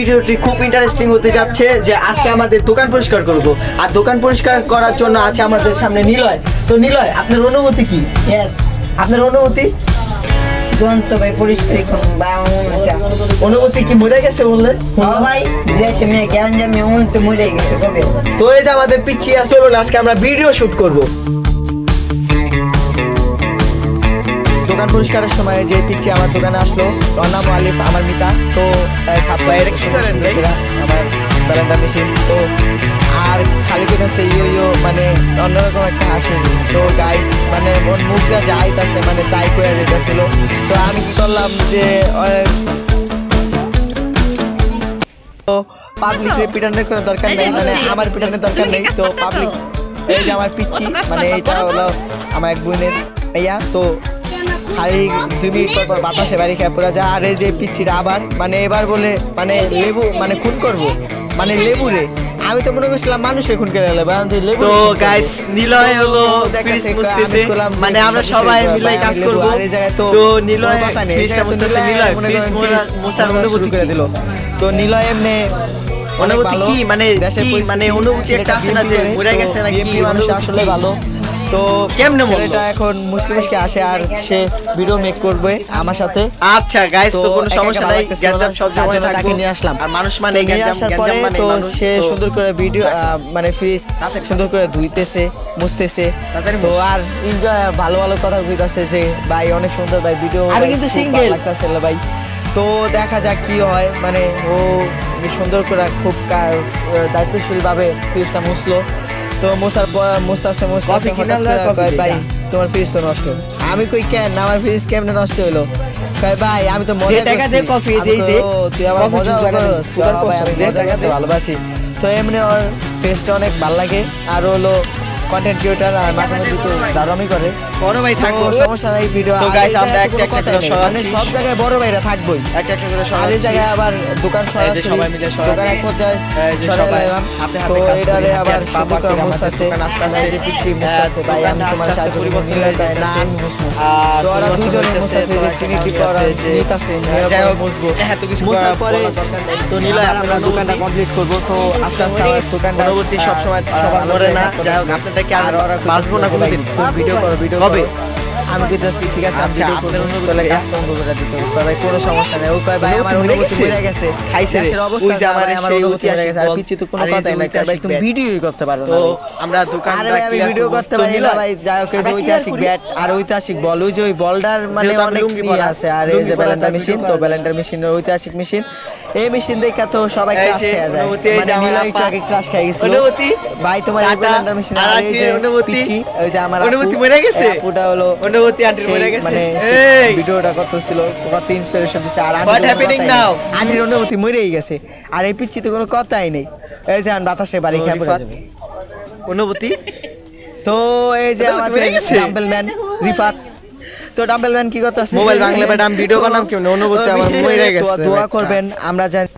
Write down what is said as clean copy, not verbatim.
ভিডিওটি খুব ইন্টারেস্টিং হতে যাচ্ছে যে আজকে আমাদের দোকান পরিষ্কার করব আর দোকান পরিষ্কার করার জন্য আছে আমাদের সামনে নিলয়। তো নিলয়, আপনার অনুভূতি কি? ইয়েস আপনার অনুভূতি দন্ত ভাই পরিষ্কার করুন বা অনুভূতি কি মরে গেছে বললে? ভাই দেশে মেয়ে জ্ঞান জামে তো মরে গেছে কবে। তো এই যে আমাদের পিচ্ছি আছে বলে আজকে আমরা ভিডিও শুট করব। দোকান পরিষ্কারের সময় যে পিচ্ছি আমার দোকানে আসলো, ওর নাম আলিফ, আমার মিতা। তো আমার ব্যালেন্ডার মেশিন তো আর খালি কোথাছে ইয়ো মানে অন্যরকম একটা হাসি। তো গাইস মানে ওর মুখটা যাইতাছে মানে তাই কয়ে যেতেছিল। তো আমি কি করলাম যে তো পাবলিকের পিটানোর কোনো দরকার নেই, মানে আমার পিটানোর দরকার নেই। তো পাবলিক এই যে আমার পিচ্ছি মানে এটা হলো আমার এক বোনের ইয়া। তো খালি 2 মিনিট পর বাতাসে বাড়ি খেয়ে পড়া যায়। আর এই যে পিচ্ছিটা আবার মানে এবার বলে মানে লেবু মানে খুন করব মানে লেবু রে। আমি তো মনে করছিলাম মানুষে খুন করে লেবু। তো গাইস নিলয় হলো ফ্রিজ মুছতেছে, মানে আমরা সবাই মিলে কাজ করব। আর এই জায়গায় তো নিলয় কথা নেই, ফ্রিজটা মুছতেছে নিলয়, ফ্রিজ মোছার অনুভূতি করে দিল। তো নিলয় এমনি অনুভূতি কি মানে মানে অনুভূতি একটা আছে না যে মরে গেছে নাকি মানুষ আসলে ভালো। তো কেমনে ছেলেটা এখন মুশকিল আসে আর সে ভিডিও মেক করবে আমার সাথে। আচ্ছা গাইস, তো কোনো সমস্যা নাই, গ্যাঞ্জাম সব জন্য তাকে নিয়ে আসলাম। আর মানুষ মানে গ্যাঞ্জাম মানে তো সে সুন্দর করে ভিডিও মানে ফ্রিজ সুন্দর করে ধুইতেছে মুছতেছে। তো আর এনজয় ভালো ভালো কথা কইতাছে যে ভাই অনেক সুন্দর ভাই ভিডিও, আমি কিন্তু সিঙ্গেল লাগতাছে ভাই। তো দেখা যাক কি হয়, মানে ও সুন্দর করে খুব দায়িত্বশীলভাবে ফ্রিজটা মুছলো। তো মোছার মুছতাছে কয় ভাই তোমার ফ্রিজ তো নষ্ট। আমি কই কেন আমার ফ্রিজ কেমনে নষ্ট হইলো? কয় ভাই আমি তো মজা করছি। তুই আবার মজা করস? ভাই আমি মজা করতে ভালোবাসি। তো এমনি ওর ফেসটা অনেক ভালো লাগে। আর হলো কন্টেন্ট ক্রিয়েটর আর মাঝে মধ্যে তো দারুণই করে। বড় ভাই থাকবো সমস্যা নাই ভিডিও। তো গাইস আমরা একটা মানে সব জায়গায় বড় ভাইরা থাকবেই একটা একটা করে। আর এই জায়গায় আবার দোকান সরাসরি সবাই মিলে দোকান এক পর্যায়ে সরাইলাম। তো এটারে আবার সুন্দর করে মুছতাছে, যে পিচ্ছি মুছতাছে ভাই আমি তোমার সাহায্য করব। নিলয় কয় না আমি মুছবো। তো ওরা দুজনে মুছতাছে, যে চিনি টিপা ওরা নিতাছে নিয়ে মুছবো। এত কিছু মুছার পরে তো নিলয় আমরা দোকানটা কমপ্লিট করব। তো আস্তে আস্তে আমার দোকানটা পরবর্তী সব সময় সবার করে না, যাই হোক আপনাদের আর ওরা বাসবো না কোনোদিন। ভিডিও করো হবে আমি কইতাছি ঠিক আছে আমি ভিডিও করব, তাহলে কাজ সম্ভব করে দিতে হবে। ভাই কোনো সমস্যা নেই। ও কয় ভাই আমার অনুভূতি মরে গেছে, দেশের অবস্থা আমার অনুভূতি মরে গেছে। আর পিচ্ছি তো কোনো কথাই নাই, ভাই তুমি ভিডিওই করতে পারো না। আমরা দোকান আরে ভাই আমি ভিডিও করতে পারি না ভাই। যাই হোক এই যে ঐতিহাসিক ব্যাট আর ঐতিহাসিক বল, ওই যে ওই বলটার মানে অনেক ইয়ে আছে। আর এই যে ব্যালেন্ডার মেশিন, তো ব্যালেন্ডার মেশিনের ঐতিহাসিক মেশিন, এই মেশিন দেখে তো সবাই ক্রাশ খেয়ে যায়। মানে নিলয় একটু আগে ক্রাশ খেয়ে গেছিল ভাই তোমার এই ব্যালেন্ডার মেশিন। আর এই যে পিচ্ছি ওই যে আমার অনুভূতি মরে গেছে, আপুটা হলো মানে ভিডিওটা কত ছিল কত ইন্সপিরেশন দিছে। আর আন্টির অনুভূতি মরেই গেছে। আর এই পিচ্ছি তো কোনো কথাই নেই। এই যে বাতাসে বাড়ি খেয়ে পড়ে যাবে অনুভূতি। তো এই যে আমাদের ডাম্বেল ম্যান রিফাত, তো ডাম্বেল ম্যান কি কথা আছে মোবাইল বাংলা ম্যাডাম ভিডিও বানাম কেমন অনুভূতি আমার মরে গেছে। দোয়া করবেন আমরা জানি।